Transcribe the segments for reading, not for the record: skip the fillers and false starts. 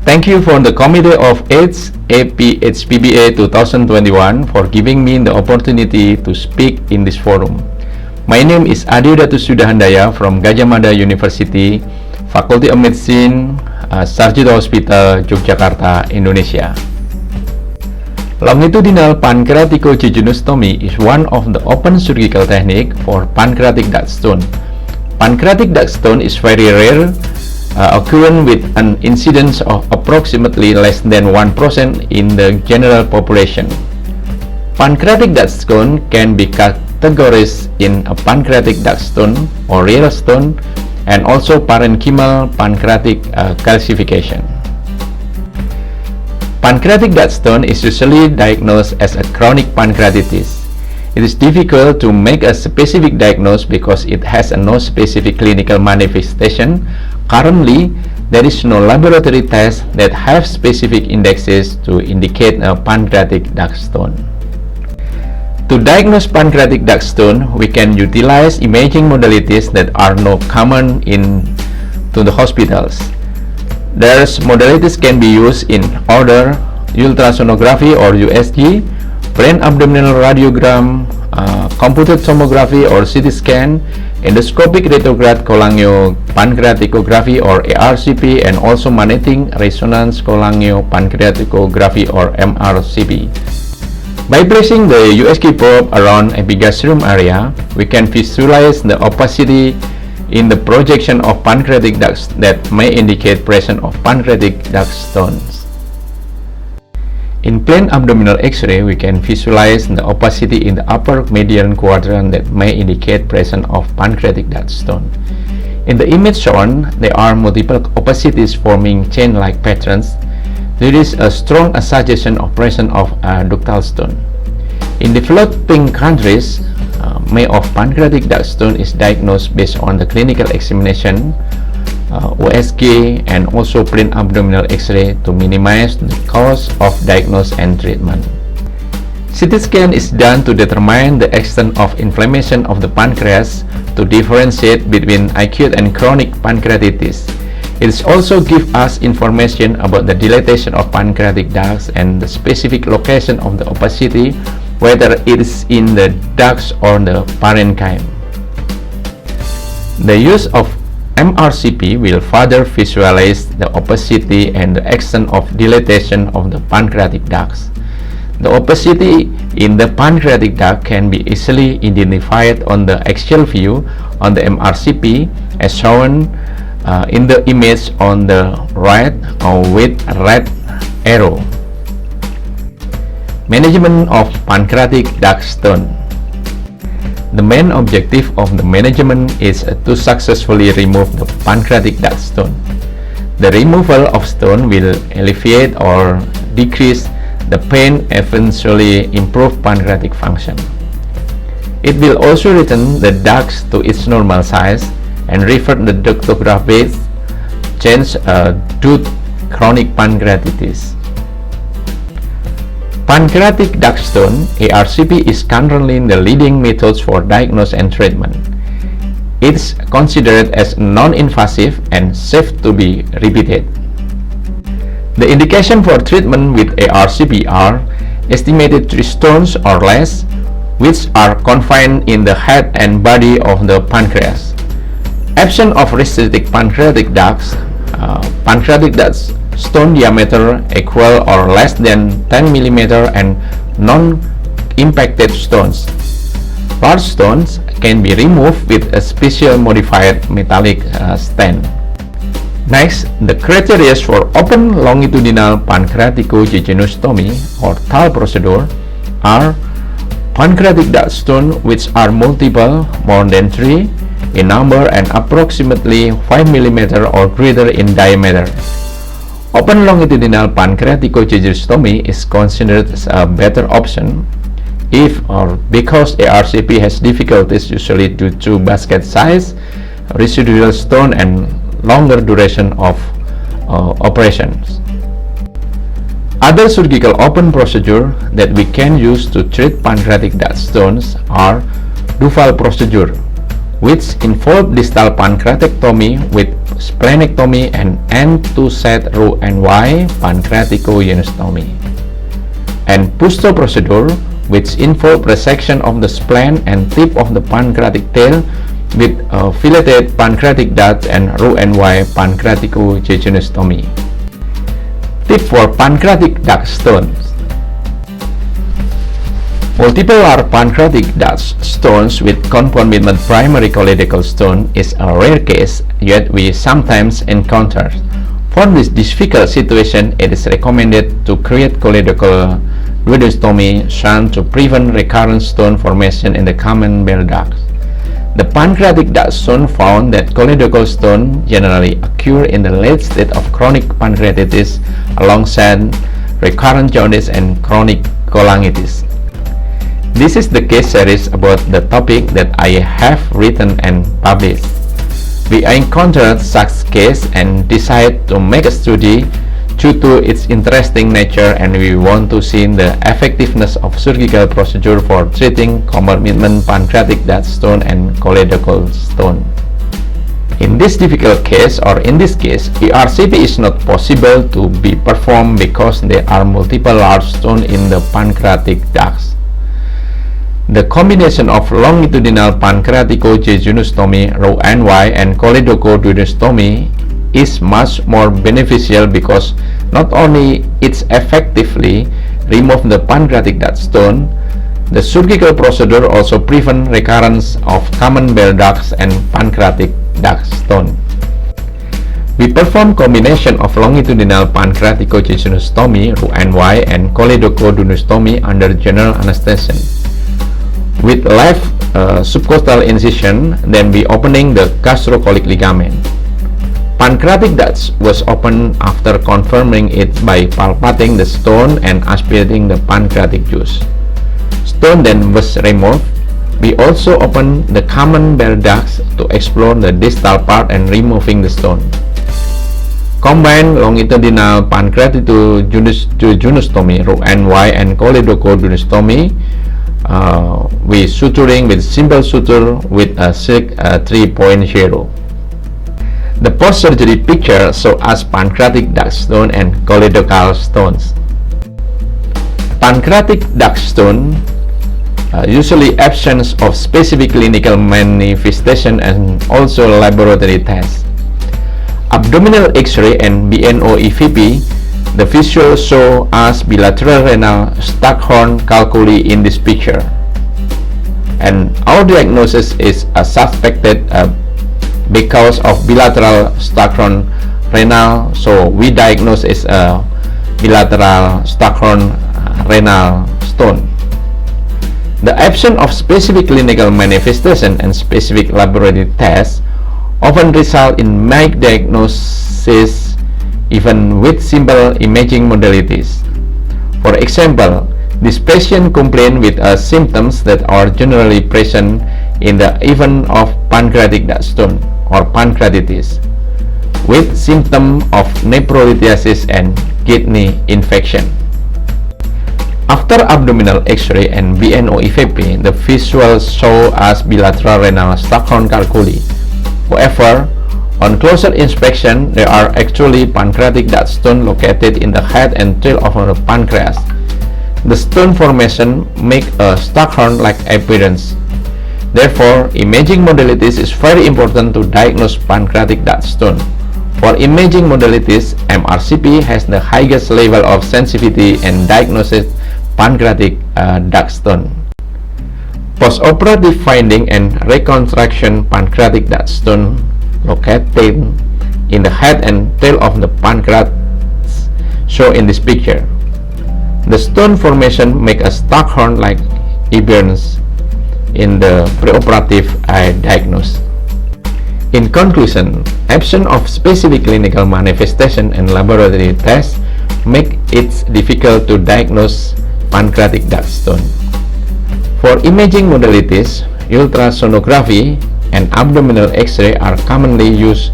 Thank you for the Committee of AIDS APHPBA 2021 for giving me the opportunity to speak in this forum. My name is Adiyodatu Sudahandaya from Gajah Mada University, Faculty of Medicine, Sarjito Hospital, Yogyakarta, Indonesia. Longitudinal pancreaticojejunostomy is one of the open surgical technique for pancreatic duct stone. Pancreatic duct stone is very rare, occurring with an incidence of approximately less than 1% in the general population. Pancreatic duct stone can be categorized in a pancreatic duct stone or real stone and also parenchymal pancreatic calcification. Pancreatic duct stone is usually diagnosed as a chronic pancreatitis. It is difficult to make a specific diagnosis because it has no specific clinical manifestation. Currently, there is no laboratory test that have specific indexes to indicate a pancreatic duct stone. To diagnose pancreatic duct stone, we can utilize imaging modalities that are not common to the hospitals. These modalities can be used in order: ultrasonography or USG, brain abdominal radiogram, computed tomography or CT scan, endoscopic retrograde cholangiopancreatography or ERCP, and also magnetic resonance cholangiopancreatography or MRCP. By placing the USG probe around epigastrium area, we can visualize the opacity in the projection of pancreatic ducts that may indicate presence of pancreatic duct stones. In plain abdominal X-ray, we can visualize the opacity in the upper median quadrant that may indicate presence of pancreatic duct stone. In the image shown, there are multiple opacities forming chain-like patterns. There is a strong suggestion of presence of ductal stone. In developing countries, may of pancreatic duct stone is diagnosed based on the clinical examination, USG, and also plain abdominal X-ray to minimize the cost of diagnosis and treatment. CT scan is done to determine the extent of inflammation of the pancreas to differentiate between acute and chronic pancreatitis. It also gives us information about the dilatation of pancreatic ducts and the specific location of the opacity, whether it is in the ducts or the parenchyma. The use of MRCP will further visualize the opacity and the extent of dilatation of the pancreatic ducts. The opacity in the pancreatic duct can be easily identified on the axial view on the MRCP as shown in the image on the right with red arrow. Management of pancreatic duct stone. The main objective of the management is to successfully remove the pancreatic duct stone. The removal of stone will alleviate or decrease the pain, eventually improve pancreatic function. It will also return the ducts to its normal size and revert the ductography change due to chronic pancreatitis. Pancreatic duct stone (ERCP) is currently the leading methods for diagnosis and treatment. It is considered as non-invasive and safe to be repeated. The indication for treatment with ERCP are estimated 3 stones or less, which are confined in the head and body of the pancreas. Absence of restricted pancreatic ducts, pancreatic ducts stone diameter equal or less than 10 mm and non-impacted stones. Large stones can be removed with a special modified metallic stent. Next, the criteria for open longitudinal pancreaticojejunostomy or TAL procedure are pancreatic duct stone which are multiple, more than 3 in number and approximately 5 mm or greater in diameter. Open longitudinal pancreaticojejunostomy is considered as a better option if or because ERCP has difficulties usually due to basket size, residual stone, and longer duration of operations. Other surgical open procedure that we can use to treat pancreatic duct stones are duval procedure, which involve distal pancreatectomy with splenectomy and end-to-set Roux-en-Y pancreaticojejunostomy. And Pusto procedure, which involve resection of the spleen and tip of the pancreatic tail with filleted pancreatic duct and Roux-en-Y pancreaticojejunostomy. Tip for pancreatic duct stones. Multiple pancreatic duct stones with concomitant primary choledochal stone is a rare case, yet we sometimes encounter. For this difficult situation, it is recommended to create choledochal duodenostomy shunt to prevent recurrent stone formation in the common bile ducts. The pancreatic duct stone found that choledochal stone generally occur in the late stage of chronic pancreatitis alongside recurrent jaundice and chronic cholangiopancreatography. This is the case series about the topic that I have written and published. We encountered such case and decided to make a study due to its interesting nature, and we want to see the effectiveness of surgical procedure for treating concomitant pancreatic duct stone and choledochal stone. In this difficult case, or in this case, ERCP is not possible to be performed because there are multiple large stones in the pancreatic ducts. The combination of longitudinal pancreaticojejunostomy, Roux-en-Y and choledochal-duodenostomy is much more beneficial because not only it effectively removes the pancreatic duct stone, the surgical procedure also prevents recurrence of common bile ducts and pancreatic duct stone. We perform combination of longitudinal pancreaticojejunostomy, Roux-en-Y and choledochal-duodenostomy under general anesthesia. With left subcostal incision, then we opening the gastrocolic ligament. Pancreatic duct was opened after confirming it by palpating the stone and aspirating the pancreatic juice. Stone then was removed. We also opened the common bile ducts to explore the distal part and removing the stone. Combined longitudinal pancreaticojejunostomy, Roux-en-Y and choledochal-duodenostomy, we suturing with simple suture with a SIG 3.0. The post-surgery picture shows us pancreatic duct stone and choledochal stones. Pancreatic duct stone usually absence of specific clinical manifestation and also laboratory tests. Abdominal X-ray and BNO-EVP, the visual show us bilateral renal Staghorn calculi in this picture, and our diagnosis is a suspected because of bilateral Staghorn renal, so we diagnose as a bilateral Staghorn renal stone. The absence of specific clinical manifestation and specific laboratory tests often result in misdiagnosis even with simple imaging modalities. For example, this patient complained with symptoms that are generally present in the event of pancreatic duct stone or pancreatitis, with symptom of nephrolithiasis and kidney infection. After abdominal X-ray and BNO-EVP, the visuals show us bilateral renal Staghorn calculi. However, on closer inspection, there are actually pancreatic duct stone located in the head and tail of the pancreas. The stone formation make a Staghorn-like appearance. Therefore, imaging modalities is very important to diagnose pancreatic duct stone. For imaging modalities, MRCP has the highest level of sensitivity and diagnosis pancreatic duct stone. Postoperative finding and reconstruction pancreatic duct stone located in the head and tail of the pancreas shown in this picture. The stone formation make a Staghorn-like appearance in the preoperative diagnosis. In conclusion, absence of specific clinical manifestation and laboratory tests make it difficult to diagnose pancreatic duct stone. For imaging modalities, ultrasonography and abdominal X-ray are commonly used,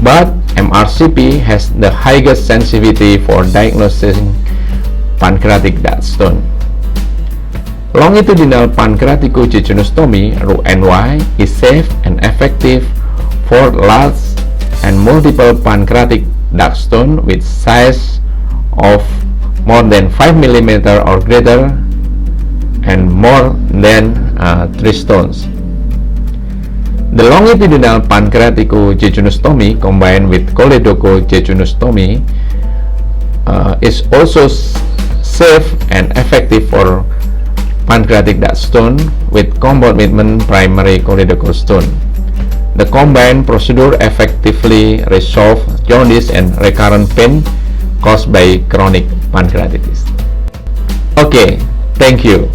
but MRCP has the highest sensitivity for diagnosing pancreatic duct stone. Longitudinal pancreaticojejunostomy, Roux-en-Y, is safe and effective for large and multiple pancreatic duct stone with size of more than 5 mm or greater and more than 3 stones. The longitudinal pancreaticojejunostomy combined with choledochal-duodenostomy is also safe and effective for pancreatic duct stone with concomitant primary choledochal stone. The combined procedure effectively resolves jaundice and recurrent pain caused by chronic pancreatitis. Okay, thank you.